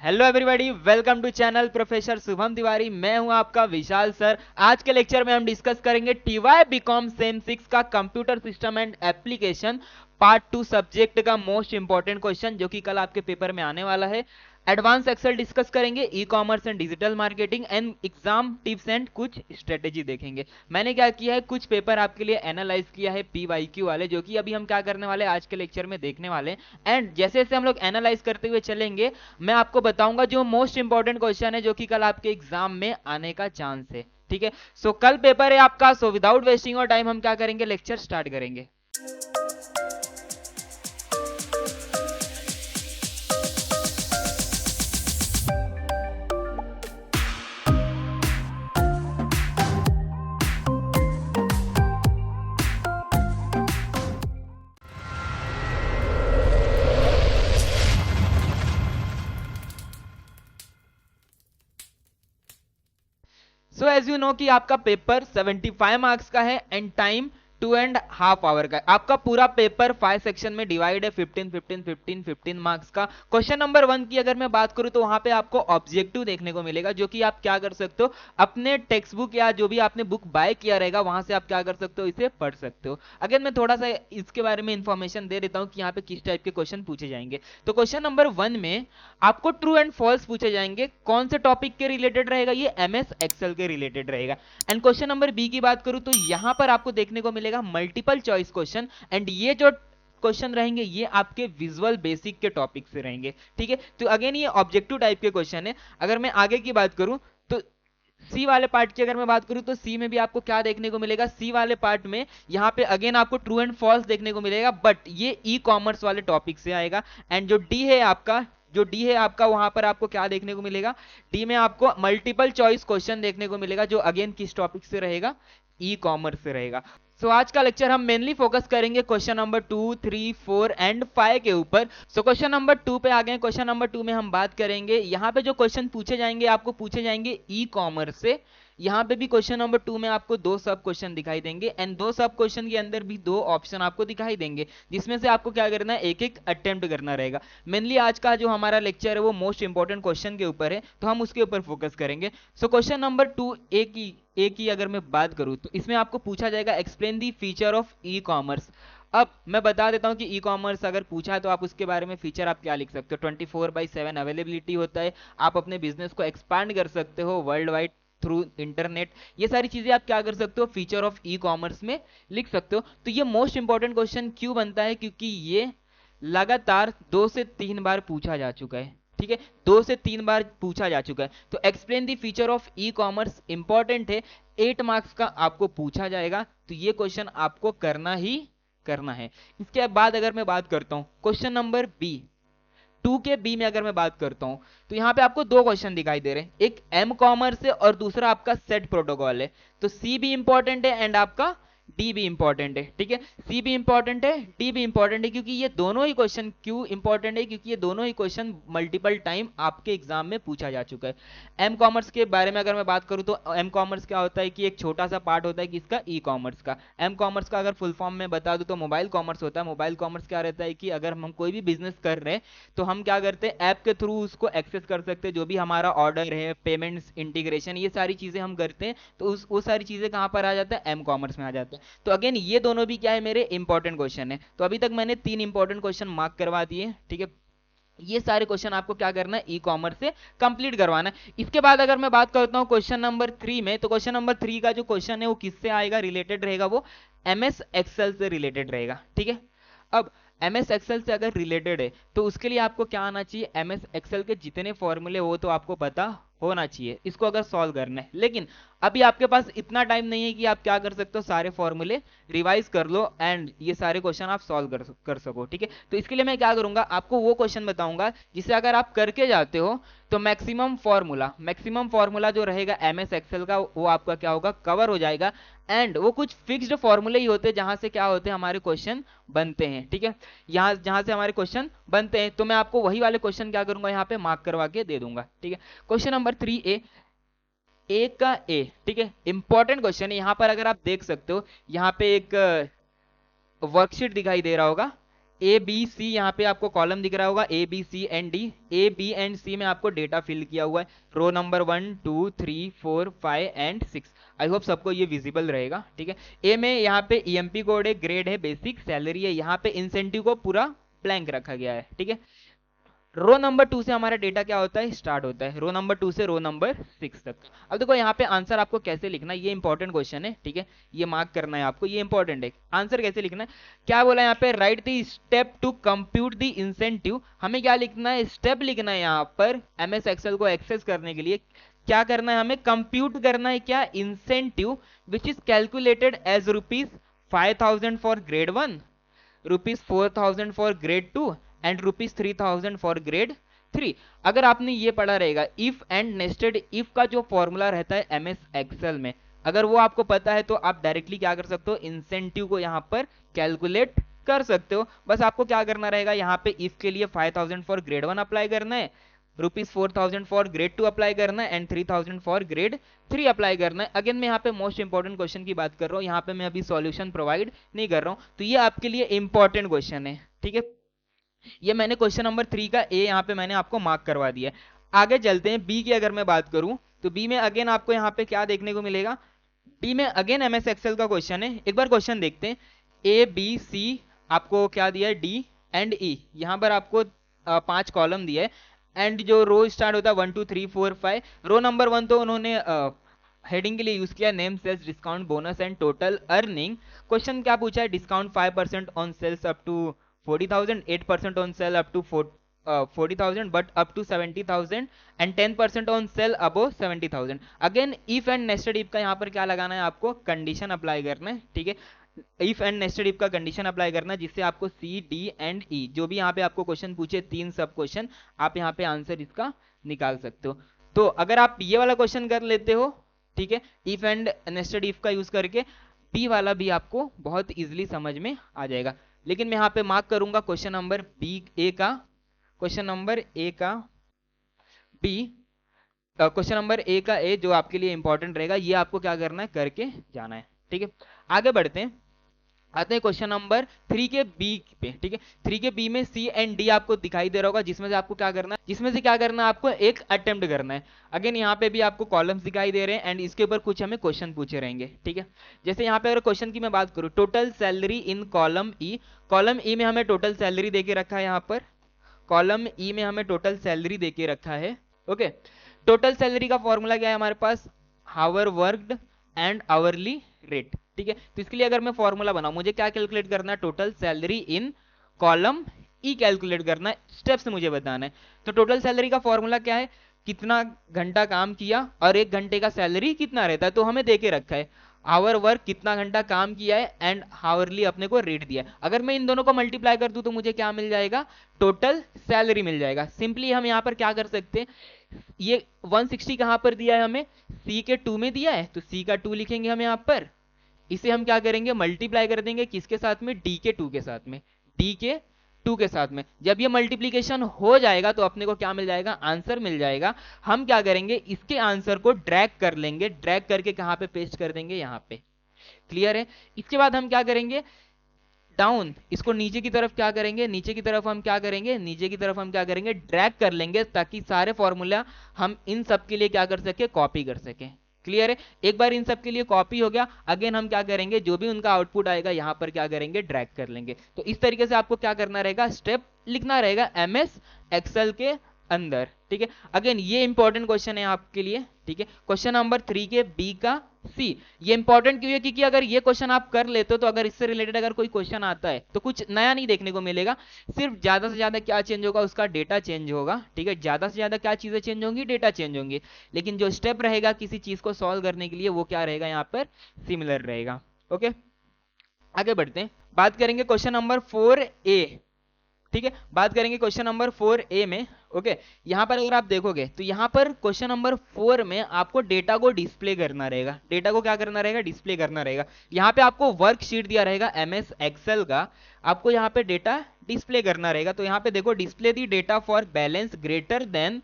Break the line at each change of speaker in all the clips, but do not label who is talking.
Hello everybody, welcome to channel professor Shubham Tiwari. मैं हूं आपका विशाल सर। आज के लेक्चर में हम डिस्कस करेंगे टीवाई बीकॉम सेम 6 का computer system and application part 2 subject का मोस्ट इंपॉर्टेंट क्वेश्चन जो कि कल आपके पेपर में आने वाला है। एडवांस एक्सेल डिस्कस करेंगे, e commerce and digital marketing and exam tips and कुछ स्ट्रेटेजी देखेंगे। मैंने क्या किया है, कुछ पेपर आपके लिए एनालाइज किया है पीवाईक्यू वाले, जो कि अभी हम क्या करने वाले आज के लेक्चर में देखने वाले। एंड जैसे जैसे हम लोग एनालाइज करते हुए चलेंगे, मैं आपको बताऊंगा जो मोस्ट इंपॉर्टेंट क्वेश्चन है जो कि कल आपके एग्जाम में आने का चांस है। ठीक है, सो कल पेपर है आपका। So without wasting of time हम क्या करेंगे, लेक्चर स्टार्ट करेंगे। सो एज यू नो कि आपका पेपर 75 मार्क्स का है एंड टाइम 2.5 आवर का है। आपका पूरा पेपर 5 सेक्शन में डिवाइड है, 15 15 15 15 मार्क्स का। क्वेश्चन नंबर 1 की अगर मैं बात करूं तो वहां पे आपको ऑब्जेक्टिव देखने को मिलेगा, जो कि आप क्या कर सकते हो, अपने टेक्स्ट बुक या जो भी आपने बुक बाय किया रहेगा वहां से आप क्या कर सकते हो, इसे पढ़ सकते हो। अगर मैं थोड़ा सा इसके बारे में इंफॉर्मेशन दे देता हूं कि यहाँ पे किस टाइप के क्वेश्चन पूछे जाएंगे। तो क्वेश्चन नंबर 1 में आपको ट्रू एंड फॉल्स पूछे जाएंगे। कौन से टॉपिक के रिलेटेड रहेगा, ये एमएस एक्सेल के रिलेटेड रहेगा। एंड क्वेश्चन नंबर बी की बात करूं तो यहां पर आपको देखने को मिलेगा मल्टीपल चॉइस क्वेश्चन। एंड ये जो क्वेश्चन रहेंगे ये आपके विजुअल बेसिक के टॉपिक से रहेंगे। ठीक है, तो अगेन ये ऑब्जेक्टिव टाइप के क्वेश्चन है। अगर मैं आगे की बात करूं तो सी वाले पार्ट की अगर मैं बात करूं तो सी में भी आपको क्या देखने को मिलेगा, सी वाले पार्ट में यहां पे अगेन आपको ट्रू एंड फॉल्स देखने को मिलेगा, बट ये ई कॉमर्स वाले टॉपिक से आएगा। एंड जो डी है आपका वहां पर आपको क्या देखने को मिलेगा, डी में आपको मल्टीपल चॉइस क्वेश्चन देखने को मिलेगा, जो अगेन किस टॉपिक से रहेगा, ई कॉमर्स से रहेगा। सो आज का लेक्चर हम मेनली फोकस करेंगे क्वेश्चन नंबर 2, 3, 4 एंड 5 के ऊपर। सो क्वेश्चन नंबर 2 पे आ गए। क्वेश्चन नंबर 2 में हम बात करेंगे, यहाँ पे जो क्वेश्चन पूछे जाएंगे आपको पूछे जाएंगे ई कॉमर्स से। यहाँ पे भी क्वेश्चन नंबर 2 में आपको दो सब क्वेश्चन दिखाई देंगे एंड दो सब क्वेश्चन के अंदर भी दो ऑप्शन आपको दिखाई देंगे, जिसमें से आपको क्या करना है, एक एक अटेम्प्ट करना रहेगा। मेनली आज का जो हमारा लेक्चर है वो मोस्ट इंपॉर्टेंट क्वेश्चन के ऊपर है, तो हम उसके ऊपर फोकस करेंगे। सो क्वेश्चन नंबर 2 ए की अगर मैं बात करूं तो इसमें आपको पूछा जाएगा explain the feature of e commerce. अब मैं बता देता हूं कि ई कॉमर्स अगर पूछा है तो आप उसके बारे में फीचर आप क्या लिख सकते हो। 24/7 अवेलेबिलिटी होता है, आप अपने बिजनेस को एक्सपांड कर सकते हो वर्ल्ड वाइड थ्रू इंटरनेट। ये सारी चीजें आप क्या कर सकते हो, फीचर ऑफ ई कॉमर्स में लिख सकते हो। तो ये मोस्ट इंपॉर्टेंट क्वेश्चन क्यों बनता है, क्योंकि ये लगातार 2 से 3 बार पूछा जा चुका है। ठीक है, 2 से 3 बार पूछा जा चुका है। तो explain the feature of e commerce important है, 8 मार्क्स का आपको पूछा जाएगा, तो ये क्वेश्चन आपको करना ही करना है। इसके बाद अगर मैं बात करता हूं क्वेश्चन नंबर बी, 2 के बी में अगर मैं बात करता हूं तो यहां पे आपको दो क्वेश्चन दिखाई दे रहे हैं, एक एम कॉमर्स है और दूसरा आपका सेट प्रोटोकॉल है। तो सी भी इंपॉर्टेंट है एंड आपका डी भी इंपॉर्टेंट है। ठीक है, सी भी इंपॉर्टेंट है, डी भी इंपॉर्टेंट है, क्योंकि ये दोनों ही क्वेश्चन क्यों इंपॉर्टेंट है, क्योंकि ये दोनों ही क्वेश्चन मल्टीपल टाइम आपके एग्जाम में पूछा जा चुका है। एम कॉमर्स के बारे में अगर मैं बात करूं तो एम कॉमर्स क्या होता है कि एक छोटा सा पार्ट होता है किसका, ई कॉमर्स का। एम कॉमर्स का अगर फुल फॉर्म में बता दूं तो मोबाइल कॉमर्स होता है। मोबाइल कॉमर्स क्या रहता है कि अगर हम कोई भी बिजनेस कर रहे हैं तो हम क्या करते हैं, ऐप के थ्रू उसको एक्सेस कर सकते हैं, जो भी हमारा ऑर्डर है, पेमेंट्स, इंटीग्रेशन, ये सारी चीजें हम करते हैं, तो वो सारी चीजें कहां पर आ जाता है, एम कॉमर्स में आ जाता है। तो अगेन ये दोनों भी क्या है, मेरे इंपॉर्टेंट क्वेश्चन है। तो अभी तक मैंने 3 इंपॉर्टेंट क्वेश्चन मार्क करवा दिए। ठीक है, ये सारे क्वेश्चन आपको क्या करना है, ई कॉमर्स से कंप्लीट करवाना है। इसके बाद अगर मैं बात करता हूं क्वेश्चन नंबर 3 में, तो क्वेश्चन नंबर 3 का जो क्वेश्चन है वो किससे आएगा, रिलेटेड रहेगा, वो एमएस एक्सेल से रिलेटेड रहेगा। ठीक है, अब एमएस एक्सेल से अगर रिलेटेड है तो उसके लिए आपको क्या आना चाहिए, एमएस एक्सेल के जितने फॉर्मूले वो तो आपको पता होना चाहिए, इसको अगर सॉल्व करना है। लेकिन अभी आपके पास इतना टाइम नहीं है कि आप क्या कर सकते हो, सारे फॉर्मूले रिवाइज कर लो एंड ये सारे क्वेश्चन आप सॉल्व कर सको। ठीक है, तो इसके लिए मैं क्या करूंगा, आपको वो क्वेश्चन बताऊंगा जिसे अगर आप करके जाते हो तो मैक्सिमम फॉर्मूला जो रहेगा एमएस एक्सेल का वो आपका क्या होगा, कवर हो जाएगा। एंड वो कुछ फिक्स्ड फॉर्मूले ही होते हैं जहां से क्या होते हैं, हमारे क्वेश्चन बनते हैं। ठीक है, यहाँ जहां से हमारे क्वेश्चन बनते हैं, तो मैं आपको वही वाले क्वेश्चन क्या करूंगा, यहाँ पे मार्क करवा के दे दूंगा। ठीक है, क्वेश्चन नंबर 3 ए का ए। ठीक है, इंपॉर्टेंट क्वेश्चन है। यहां पर अगर आप देख सकते हो, यहाँ पे एक वर्कशीट दिखाई दे रहा होगा, ए बी सी, यहाँ पे आपको कॉलम दिख रहा होगा, A B C and D. A B and C में आपको डेटा फिल किया हुआ है, row number 1 2 3 4 5 and 6। I hope सबको ये विजिबल रहेगा, ठीक है। ए में यहाँ पे ईएमपी कोड है, ग्रेड है, बेसिक सैलरी है, यहाँ पे इंसेंटिव को पूरा ब्लैंक रखा गया है, ठीक है। रो नंबर 2 से हमारा डेटा क्या होता है, स्टार्ट होता है, रो नंबर 2 से रो नंबर 6 तक। अब देखो यहाँ पे आंसर आपको कैसे लिखना है, ये इंपॉर्टेंट क्वेश्चन है, ठीक है, ये मार्क करना है आपको, ये इंपॉर्टेंट है। आंसर कैसे लिखना है, क्या बोला यहाँ पे, write the step to compute the incentive. हमें क्या लिखना है, स्टेप लिखना है यहाँ पर एमएस एक्सेल को एक्सेस करने के लिए। क्या करना है, हमें कंप्यूट करना है क्या, incentive which is calculated as ₹5,000 for grade 1, ₹4,000 for grade 2 and ₹3,000 for grade 3। अगर आपने ये पढ़ा रहेगा, इफ एंड नेस्टेड इफ का जो फॉर्मूला रहता है एमएस एक्सेल में, अगर वो आपको पता है तो आप डायरेक्टली क्या कर सकते हो, इंसेंटिव को यहाँ पर कैलकुलेट कर सकते हो। बस आपको क्या करना रहेगा, यहाँ पे इफ के लिए 5,000 फॉर ग्रेड 1 अप्लाई करना है, ₹4,000 फॉर ग्रेड 2 अप्लाई करना है एंड 3,000 फॉर ग्रेड 3 अप्लाई करना है। अगेन मैं यहाँ पे मोस्ट इंपॉर्टेंट क्वेश्चन की बात कर रहा हूँ, यहाँ पे मैं अभी सॉल्यूशन प्रोवाइड नहीं कर रहा हूँ, तो ये आपके लिए इंपॉर्टेंट क्वेश्चन है, ठीक है। ये मैंने क्वेश्चन नंबर 3 का ए यहाँ पे मैंने आपको मार्क करवा दिया है। आगे चलते हैं, बी की अगर मैं बात करूं तो बी में अगेन आपको यहाँ पे क्या देखने को मिलेगा, बी में अगेन एमएस एक्सेल का क्वेश्चन है। एक बार क्वेश्चन देखते हैं, ए बी सी आपको क्या दिया है, डी एंड ई, यहाँ पर आपको 5 कॉलम दिया है एंड जो रो स्टार्ट होता है 1 2 3 4 5। रो नंबर 1 तो उन्होंने हेडिंग के लिए यूज किया name sales discount bonus and total earning. Question क्या पूछा है, discount 5% on sales up to 40,000, 8% on sell up to 40,000 but up to 70,000 and 10% on sell above 70,000। Again if and nested if का यहाँ पर क्या लगाना है, आपको कंडीशन अप्लाई करना है, ठीक है। इफ एंड नेस्टेड इफ का कंडीशन अप्लाई करना है जिससे आपको सी डी एंड ई जो भी यहाँ पे आपको क्वेश्चन पूछे 3 सब क्वेश्चन, आप यहाँ पे आंसर इसका निकाल सकते हो। तो अगर आप ये वाला क्वेश्चन कर लेते हो, ठीक है, इफ एंड नेस्टेड इफ का यूज करके, बी वाला भी आपको बहुत इजिली समझ में आ जाएगा। लेकिन मैं यहाँ पे मार्क करूंगा क्वेश्चन नंबर बी ए का, क्वेश्चन नंबर ए का बी, क्वेश्चन नंबर ए का ए जो आपके लिए इंपॉर्टेंट रहेगा, ये आपको क्या करना है, करके जाना है, ठीक है। आगे बढ़ते हैं, आते हैं क्वेश्चन नंबर 3 के बी पे, ठीक है। 3 के बी में सी एंड डी आपको दिखाई दे रहा होगा, जिसमें से आपको क्या करना है, जिसमें से क्या करना है, आपको एक अटेम्प्ट करना है। अगेन यहाँ पे भी आपको कॉलम्स दिखाई दे रहे हैं एंड इसके ऊपर कुछ हमें क्वेश्चन पूछे रहेंगे, ठीक है। जैसे यहाँ पे अगर क्वेश्चन की मैं बात करूँ, total salary in column E, column E में हमें टोटल सैलरी देके रखा है, यहाँ पर कॉलम ई में हमें टोटल सैलरी देके रखा है, ओके। टोटल सैलरी का फॉर्मूला क्या है हमारे पास, हावर वर्कड एंड आवरली रेट, ठीक है। तो इसके लिए अगर मैं फॉर्मूला बनाऊं, मुझे क्या कैलकुलेट करना है, total salary in column E calculate करना है, स्टेप्स मुझे बताना है। तो टोटल सैलरी का फॉर्मूला क्या है, कितना घंटा काम किया और 1 घंटे का सैलरी कितना रहता है, तो हमें देके रखा है आवर वर्क कितना घंटा काम किया है एंड हावरली अपने को रेट दिया है। अगर मैं इन दोनों को मल्टीप्लाई कर दूं तो मुझे क्या मिल जाएगा, टोटल सैलरी मिल जाएगा। सिंपली हम यहाँ पर क्या कर सकते हैं, ये 160 कहां पर दिया है हमें, सी के 2 में दिया है, तो सी का 2 लिखेंगे हम यहाँ पर, इसे हम क्या करेंगे, मल्टीप्लाई कर देंगे किसके साथ में, डी के 2 के साथ में, डी के 2 के साथ में। जब ये मल्टीप्लीकेशन हो जाएगा तो अपने को क्या मिल जाएगा, आंसर मिल जाएगा। हम क्या करेंगे, इसके आंसर को ड्रैग कर लेंगे, ड्रैग करके कहां पे पेस्ट कर देंगे, यहां पे। क्लियर है। इसके बाद हम क्या करेंगे, डाउन, इसको नीचे की तरफ क्या करेंगे, नीचे की तरफ हम क्या करेंगे, नीचे की तरफ हम क्या करेंगे, ड्रैग कर लेंगे, ताकि सारे फॉर्मूला हम इन सब के लिए क्या कर सके, कॉपी कर सके। क्लियर है। एक बार इन सब के लिए कॉपी हो गया, अगेन हम क्या करेंगे, जो भी उनका आउटपुट आएगा यहां पर क्या करेंगे, ड्रैग कर लेंगे। तो इस तरीके से आपको क्या करना रहेगा, स्टेप लिखना रहेगा एमएस एक्सेल के अंदर, ठीक है। अगेन ये इंपॉर्टेंट क्वेश्चन है आपके लिए, ठीक है। क्वेश्चन नंबर 3 के बी का सी, ये इंपॉर्टेंट क्यों है, क्योंकि अगर ये क्वेश्चन आप कर लेते हो तो अगर इससे रिलेटेड अगर कोई क्वेश्चन आता है तो कुछ नया नहीं देखने को मिलेगा, सिर्फ ज्यादा से ज्यादा क्या चेंज होगा, उसका डेटा चेंज होगा, ठीक है। ज्यादा से ज्यादा क्या चीजें चेंज होंगी, डेटा चेंज होंगी, लेकिन जो स्टेप रहेगा किसी चीज को सॉल्व करने के लिए वो क्या रहेगा, यहाँ पर सिमिलर रहेगा, ओके। आगे बढ़ते हैं, बात करेंगे क्वेश्चन नंबर 4A, ठीक है। बात करेंगे क्वेश्चन नंबर 4A में, ओके। यहां पर अगर आप देखोगे तो यहां पर क्वेश्चन नंबर 4 में आपको डेटा को डिस्प्ले करना रहेगा, डेटा को क्या करना रहेगा, डिस्प्ले करना रहेगा। यहां पे आपको वर्कशीट दिया रहेगा एमएस एक्सेल का, आपको यहां पे डेटा डिस्प्ले करना रहेगा। तो यहां पे देखो, display the data for balance greater than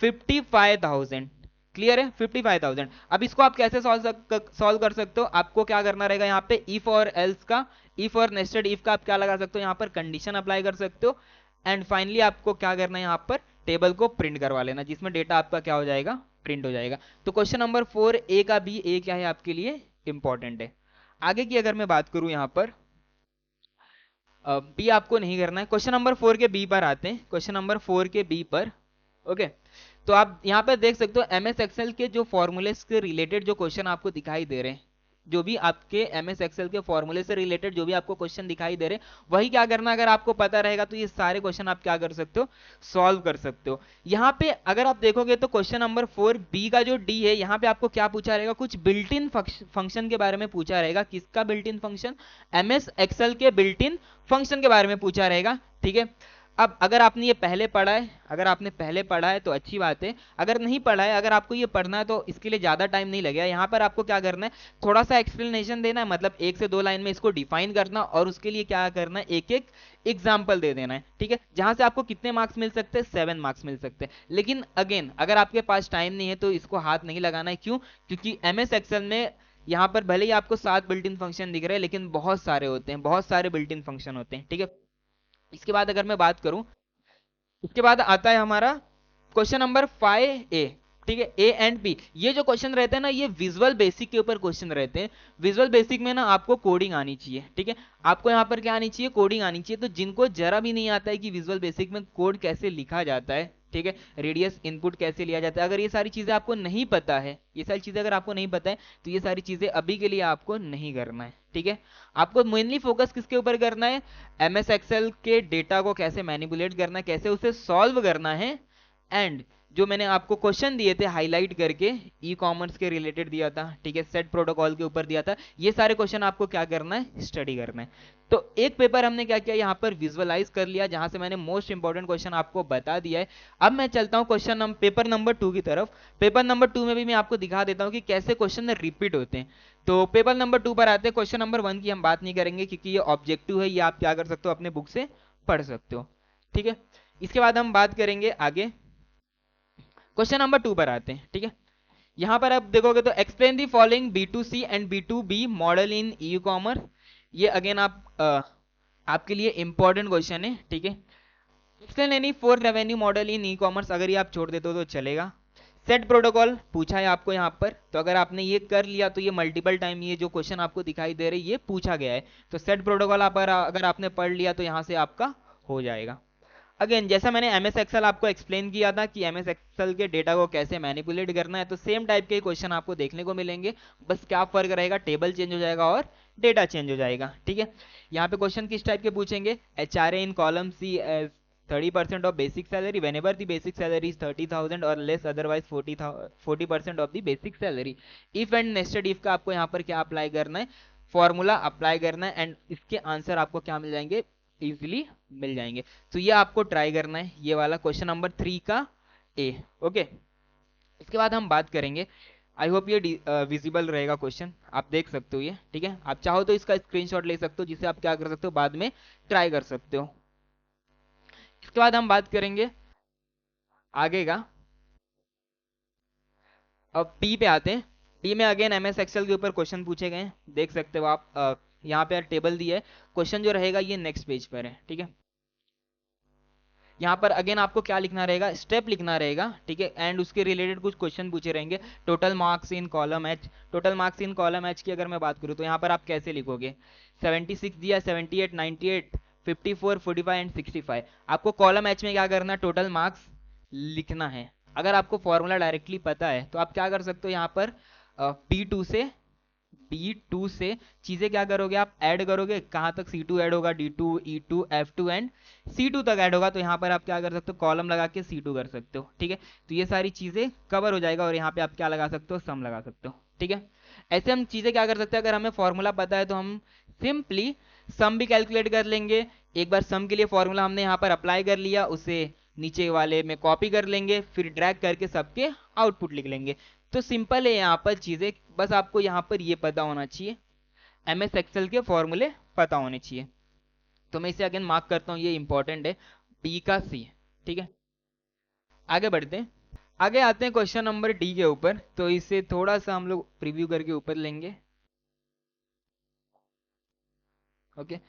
55,000, clear है? 55,000। अब इसको आप कैसे सॉल्व कर सकते हो? आपको क्या करना रहेगा यहाँ पे, इफ और एल्स का, इफ और नेस्टेड इफ का आप क्या लगा सकते हो, यहाँ पर कंडीशन अप्लाई कर सकते हो। एंड फाइनली आपको क्या करना है, यहाँ पर टेबल को प्रिंट करवा लेना, जिसमें डेटा आपका क्या हो जाएगा, प्रिंट हो जाएगा। तो क्वेश्चन नंबर 4 ए का बी, ए क्या है आपके लिए इंपॉर्टेंट है। आगे की अगर मैं बात करूं, यहाँ पर बी आपको नहीं करना है। क्वेश्चन नंबर 4 के बी पर आते हैं, क्वेश्चन नंबर 4 के बी पर। ओके, तो आप यहाँ पर देख सकते हो एमएस एक्सेल के जो फॉर्मूले से रिलेटेड जो क्वेश्चन आपको दिखाई दे रहे हैं, जो भी आपके एमएस एक्सेल के फॉर्मूले से रिलेटेड जो भी आपको क्वेश्चन दिखाई दे रहे हैं, वही क्या करना, अगर आपको पता रहेगा तो ये सारे क्वेश्चन आप क्या कर सकते हो, सॉल्व कर सकते हो। यहाँ पे अगर आप देखोगे तो क्वेश्चन नंबर 4 बी का जो डी है, यहाँ पे आपको क्या पूछा रहेगा, कुछ बिल्ट इन फंक्शन के बारे में पूछा रहेगा। किसका built in function? MS Excel के बिल्ट इन फंक्शन के बारे में पूछा रहेगा। ठीक है, अब अगर आपने ये पहले पढ़ा है, अगर आपने पहले पढ़ा है तो अच्छी बात है। अगर नहीं पढ़ा है, अगर आपको ये पढ़ना है तो इसके लिए ज्यादा टाइम नहीं लगेगा। यहाँ पर आपको क्या करना है, थोड़ा सा एक्सप्लेनेशन देना है, मतलब 1 से 2 लाइन में इसको डिफाइन करना, और उसके लिए क्या करना है, एक एक एग्जाम्पल दे देना है। ठीक है, जहां से आपको कितने मार्क्स मिल सकते हैं, 7 मार्क्स मिल सकते हैं। लेकिन अगेन अगर आपके पास टाइम नहीं है तो इसको हाथ नहीं लगाना है। क्यों? क्योंकि एमएस एक्सेल में यहाँ पर भले ही आपको 7 बिल्ट इन फंक्शन दिख रहे हैं, लेकिन बहुत सारे होते हैं, बहुत सारे बिल्ट इन फंक्शन होते हैं। ठीक है, इसके बाद अगर मैं बात करूं, इसके बाद आता है हमारा क्वेश्चन नंबर 5A। ठीक है, ए एंड बी, ये जो क्वेश्चन रहते हैं ना, ये विजुअल बेसिक के ऊपर क्वेश्चन रहते हैं। विजुअल बेसिक में ना आपको कोडिंग आनी चाहिए। ठीक है, आपको यहाँ पर क्या आनी चाहिए, कोडिंग आनी चाहिए। तो जिनको जरा भी नहीं आता है कि विजुअल बेसिक में कोड कैसे लिखा जाता है, ठीक है, रेडियस इनपुट कैसे लिया जाता है, अगर ये सारी चीजें आपको नहीं पता है, ये सारी चीजें अगर आपको नहीं पता है, तो ये सारी चीजें अभी के लिए आपको नहीं करना है। ठीक है, आपको मेनली फोकस किसके ऊपर करना है, एमएस एक्सेल के डेटा को कैसे मैनिपुलेट करना है, कैसे उसे सॉल्व करना है। एंड जो मैंने आपको क्वेश्चन दिए थे हाईलाइट करके, ई कॉमर्स के रिलेटेड दिया था, ठीक है, सेट प्रोटोकॉल के ऊपर दिया था, ये सारे क्वेश्चन आपको क्या करना है, स्टडी करना है। तो एक पेपर हमने क्या किया, यहाँ पर विजुअलाइज कर लिया, जहां से मैंने मोस्ट इंपॉर्टेंट क्वेश्चन आपको बता दिया है। अब मैं चलता हूँ क्वेश्चन पेपर नंबर 2 की तरफ। पेपर नंबर 2 में भी मैं आपको दिखा देता हूँ कि कैसे क्वेश्चन रिपीट होते हैं। तो पेपर नंबर 2 पर आते हैं। क्वेश्चन नंबर 1 की हम बात नहीं करेंगे, क्योंकि ये ऑब्जेक्टिव है, ये आप क्या कर सकते हो, अपने बुक से पढ़ सकते हो। ठीक है, इसके बाद हम बात करेंगे आगे, क्वेश्चन नंबर 2 पर आते हैं। ठीक है, यहां पर आप देखोगे तो explain the following B2C and B2B model in e commerce. ये अगेन आपके लिए इंपॉर्टेंट क्वेश्चन है। ठीक है, एक्सप्लेन एनी 4 रेवेन्यू मॉडल इन ई कॉमर्स, अगर ये आप छोड़ देते हो तो चलेगा। सेट प्रोटोकॉल पूछा है आपको यहाँ पर, तो अगर आपने ये कर लिया तो ये मल्टीपल टाइम ये जो क्वेश्चन आपको दिखाई दे रहे ये पूछा गया है। तो सेट प्रोटोकॉल आप अगर आपने पढ़ लिया तो यहाँ से आपका हो जाएगा। अगेन जैसा मैंने एमएस एक्सेल आपको एक्सप्लेन किया था कि एमएस एक्सेल के डेटा को कैसे मैनिपुलेट करना है, तो सेम टाइप के क्वेश्चन आपको देखने को मिलेंगे। बस क्या फर्क रहेगा, टेबल चेंज हो जाएगा और डेटा चेंज हो जाएगा। ठीक है, यहाँ पे क्वेश्चन किस टाइप के पूछेंगे, HRA in column C as 30% of basic salary whenever the basic salary is 30,000 or less otherwise 40% of the basic salary. If and nested if का आपको यहाँ पर क्या अप्लाई करना है, फॉर्मूला अप्लाई करना है, एंड इसके आंसर आपको क्या मिल जाएंगे, इजीली मिल जाएंगे। तो ये आपको ट्राई करना है, ये वाला क्वेश्चन नंबर 3 का ए। ओके, इसके बाद हम बात करेंगे, आई होप ये विजिबल रहेगा क्वेश्चन, आप देख सकते हो ये। ठीक है, आप चाहो तो इसका स्क्रीनशॉट ले सकते हो, जिसे आप क्या कर सकते हो, बाद में ट्राई कर सकते हो। इसके बाद हम बात करेंगे आगे का, अब पी पे आते हैं। पी में अगेन एमएस एक्सेल के ऊपर क्वेश्चन पूछे गए हैं, देख सकते हो आप, यहाँ पे टेबल दी है। क्वेश्चन जो रहेगा ये नेक्स्ट पेज पर है। ठीक है, यहाँ पर अगेन आपको क्या लिखना रहेगा, स्टेप लिखना रहेगा। ठीक है, एंड उसके रिलेटेड कुछ क्वेश्चन पूछे रहेंगे। Total marks in column H, total marks in column H की अगर मैं बात करूँ तो यहाँ पर आप कैसे लिखोगे, 76 दिया, 78, 98, 54, 45 एंड 65। आपको कॉलम एच में क्या करना है, टोटल मार्क्स लिखना है। अगर आपको फॉर्मूला डायरेक्टली पता है तो आप क्या कर सकते हो, यहाँ पर B2 से चीजें क्या करोगे, आप ऐड करोगे, कहां तक C2 ऐड होगा, D2, E2, F2 and C2 तक ऐड होगा। तो यहाँ पर आप क्या कर सकते हो, कॉलम लगा के C2 कर सकते हो। ठीक है, तो ये सारी चीजें कवर हो जाएगा, और यहाँ पे आप क्या लगा सकते हो, सम लगा सकते हो। ठीक है, ऐसे हम चीजें क्या कर सकते हैं, अगर हमें फॉर्मूला पता है तो हम सिंपली सम भी कैलकुलेट कर लेंगे। एक बार सम के लिए फॉर्मूला हमने यहाँ पर अप्लाई कर लिया, उसे नीचे वाले में कॉपी कर लेंगे, फिर ड्रैग करके सबके आउटपुट लिख लेंगे। तो सिंपल है यहाँ पर चीजें, बस आपको यहाँ पर ये पता होना चाहिए, एमएस एक्सेल के फॉर्मूले पता होने चाहिए। तो मैं इसे अगेन मार्क करता हूँ, ये इंपॉर्टेंट है, बी का सी। ठीक है, आगे बढ़ते हैं। आगे आते हैं क्वेश्चन नंबर डी के ऊपर, तो इसे थोड़ा सा हम लोग प्रीव्यू करके ऊपर लेंगे। ओके,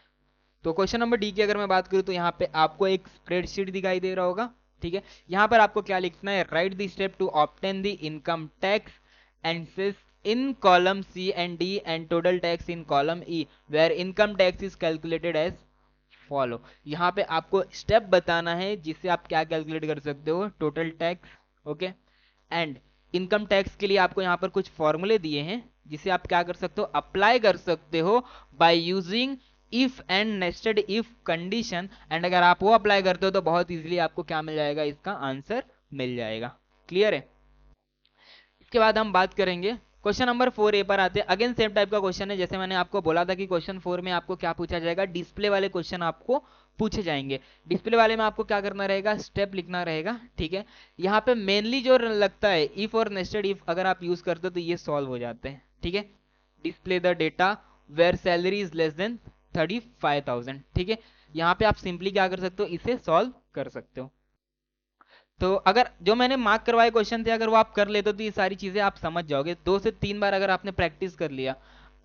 तो क्वेश्चन नंबर डी की अगर मैं बात करूं तो यहाँ पे आपको एक स्प्रेडशीट दिखाई दे रहा होगा, ठीक है। यहाँ पर आपको क्या लिखना है, write the step to obtain the income tax and cess in column C and D and total tax in column E where income tax is calculated as follow. यहाँ पे आपको स्टेप बताना है जिससे आप क्या कैलकुलेट कर सकते हो, total tax, okay. And income tax के लिए आपको यहाँ पर कुछ फॉर्मूले दिए हैं जिसे आप क्या कर सकते हो, अप्लाई कर सकते हो by using if and nested if condition. And अगर आप वो अप्लाई करते हो तो बहुत इजीली आपको क्या मिल जाएगा, इसका आंसर मिल जाएगा। क्लियर है। इसके बाद हम बात करेंगे क्वेश्चन नंबर 4 ए पर आते हैं। अगेन सेम टाइप का क्वेश्चन है, जैसे मैंने आपको बोला था कि क्वेश्चन 4 में आपको क्या पूछा जाएगा, डिस्प्ले वाले क्वेश्चन आपको पूछे जाएंगे। डिस्प्ले वाले में आपको क्या करना रहेगा, स्टेप लिखना रहेगा, ठीक है। यहाँ पे मेनली जो लगता है इफ और नेस्टेड इफ अगर आप यूज करते हो तो ये सॉल्व हो जाते हैं, ठीक है। Display the data where salary is less than 35,000, ठीक है। यहाँ पे आप सिंपली क्या कर सकते हो, इसे सॉल्व कर सकते हो। तो अगर जो मैंने मार्क करवाए क्वेश्चन थे अगर वो आप कर लेते हो तो ये सारी चीजें आप समझ जाओगे। 2 से 3 बार अगर आपने प्रैक्टिस कर लिया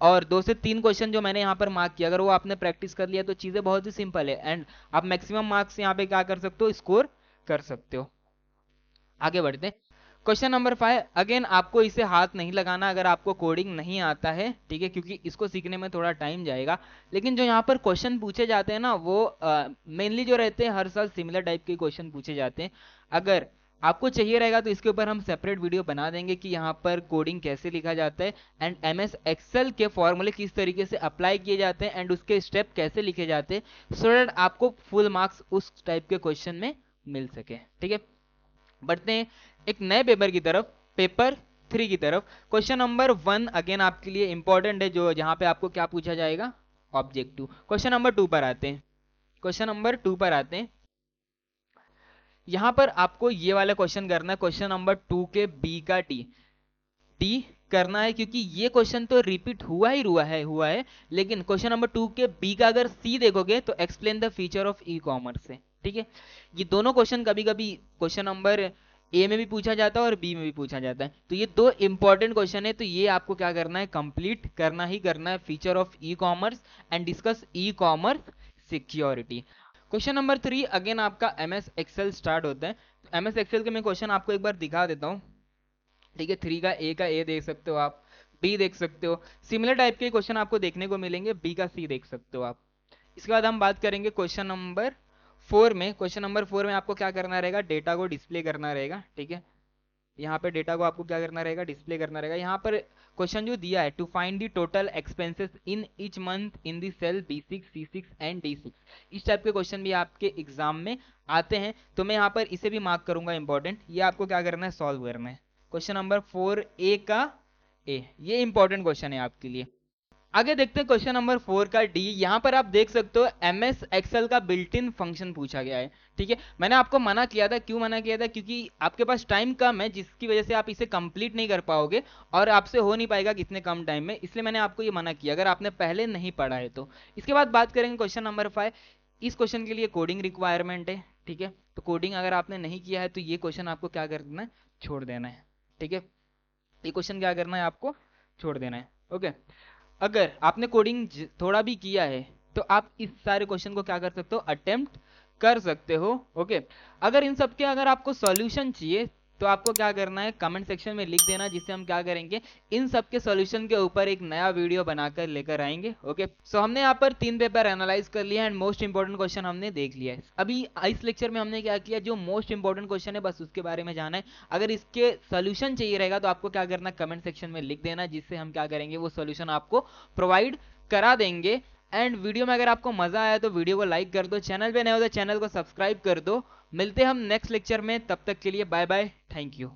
और 2 से 3 क्वेश्चन जो मैंने यहाँ पर मार्क किया अगर वो आपने प्रैक्टिस कर लिया तो चीजें बहुत ही सिंपल है एंड आप मैक्सिमम मार्क्स यहाँ पे क्या कर सकते हो, स्कोर कर सकते हो। आगे बढ़ते हैं क्वेश्चन नंबर 5। अगेन आपको इसे हाथ नहीं लगाना अगर आपको कोडिंग नहीं आता है, ठीक है, क्योंकि इसको सीखने में थोड़ा टाइम जाएगा। लेकिन जो यहाँ पर क्वेश्चन पूछे जाते हैं ना वो मेनली जो रहते हैं हर साल सिमिलर टाइप के क्वेश्चन पूछे जाते हैं। अगर आपको चाहिए रहेगा तो इसके ऊपर हम सेपरेट वीडियो बना देंगे कि यहाँ पर कोडिंग कैसे लिखा जाता है एंड एमएस एक्सेल के फॉर्मूले किस तरीके से अप्लाई किए जाते हैं एंड उसके स्टेप कैसे लिखे जाते हैं सो दैट आपको फुल मार्क्स उस टाइप के क्वेश्चन में मिल सके, ठीक है। बढ़ते हैं एक नए पेपर की तरफ, पेपर 3 की तरफ। क्वेश्चन नंबर 1 अगेन आपके लिए इंपॉर्टेंट है, जो जहां पे आपको क्या पूछा जाएगा, ऑब्जेक्टिव। क्वेश्चन नंबर 2 पर आते हैं। क्वेश्चन नंबर 2 पर आते हैं। यहां पर आपको ये वाला क्वेश्चन करना है, क्वेश्चन नंबर 2 के बी का डी करना है, क्योंकि ये क्वेश्चन तो रिपीट हुआ है। लेकिन क्वेश्चन नंबर 2 के बी का अगर सी देखोगे तो explain the feature of e commerce है, ठीक है। ये दोनों क्वेश्चन कभी कभी क्वेश्चन नंबर ए में भी पूछा जाता है और बी में भी पूछा जाता है, तो ये 2 इंपॉर्टेंट क्वेश्चन है। तो ये आपको क्या करना है, कंप्लीट करना ही करना है, feature of e commerce and discuss e commerce security. Question number 3 again आपका एमएस एक्सेल स्टार्ट होता है। एमएस एक्सेल के मैं क्वेश्चन आपको एक बार दिखा देता हूँ, ठीक है। 3 का ए देख सकते हो आप, बी देख सकते हो, सिमिलर टाइप के क्वेश्चन आपको देखने को मिलेंगे, बी का सी देख सकते हो आप। इसके बाद हम बात करेंगे क्वेश्चन नंबर 4 में। क्वेश्चन नंबर 4 में आपको क्या करना रहेगा, डेटा को डिस्प्ले करना रहेगा, ठीक है। यहाँ पे डेटा को आपको क्या करना रहेगा, डिस्प्ले करना रहेगा। यहाँ पर क्वेश्चन जो दिया है, to find the total expenses in each month in the cell B6, C6 and D6, इस टाइप के क्वेश्चन भी आपके एग्जाम में आते हैं। तो मैं यहाँ पर इसे भी मार्क करूंगा इंपॉर्टेंट, ये आपको क्या करना है, सॉल्व करना है। क्वेश्चन नंबर 4A का ए, ये इंपॉर्टेंट क्वेश्चन है आपके लिए। आगे देखते हैं क्वेश्चन नंबर 4 का डी। यहां पर आप देख सकते हो एमएस एक्सेल का बिल्ट इन फंक्शन पूछा गया है, ठीक है। मैंने आपको मना किया था, क्यों मना किया था, क्योंकि आपके पास टाइम कम है जिसकी वजह से आप इसे कंप्लीट नहीं कर पाओगे और आपसे हो नहीं पाएगा कितने कम टाइम में, इसलिए मैंने आपको ये मना किया अगर आपने पहले नहीं पढ़ा है तो। इसके बाद बात करेंगे क्वेश्चन नंबर 5। इस क्वेश्चन के लिए कोडिंग रिक्वायरमेंट है, ठीक है। तो कोडिंग अगर आपने नहीं किया है तो ये क्वेश्चन आपको क्या करना है, छोड़ देना है, ठीक है। ये क्वेश्चन क्या करना है, आपको छोड़ देना है, ओके। अगर आपने कोडिंग थोड़ा भी किया है तो आप इस सारे क्वेश्चन को क्या कर सकते हो, अटेम्प्ट कर सकते हो, ओके। अगर इन सब के अगर आपको सॉल्यूशन चाहिए तो आपको क्या करना है, कमेंट सेक्शन में लिख देना, जिससे हम क्या करेंगे, इन सब के सॉल्यूशन के ऊपर एक नया वीडियो बनाकर लेकर आएंगे, ओके। सो हमने यहाँ पर 3 पेपर एनालाइज कर लिया एंड मोस्ट इंपोर्टेंट क्वेश्चन हमने देख लिया है। अभी इस लेक्चर में हमने क्या किया, जो मोस्ट इंपोर्टेंट क्वेश्चन है बस उसके बारे में जाना है। अगर इसके सॉल्यूशन चाहिए रहेगा तो आपको क्या करना, कमेंट सेक्शन में लिख देना, जिससे हम क्या करेंगे, वो सॉल्यूशन आपको प्रोवाइड करा देंगे। एंड वीडियो में अगर आपको मजा आया तो वीडियो को लाइक कर दो, चैनल पे नए हो तो चैनल को सब्सक्राइब कर दो। मिलते हैं हम नेक्स्ट लेक्चर में, तब तक के लिए बाय बाय, थैंक यू।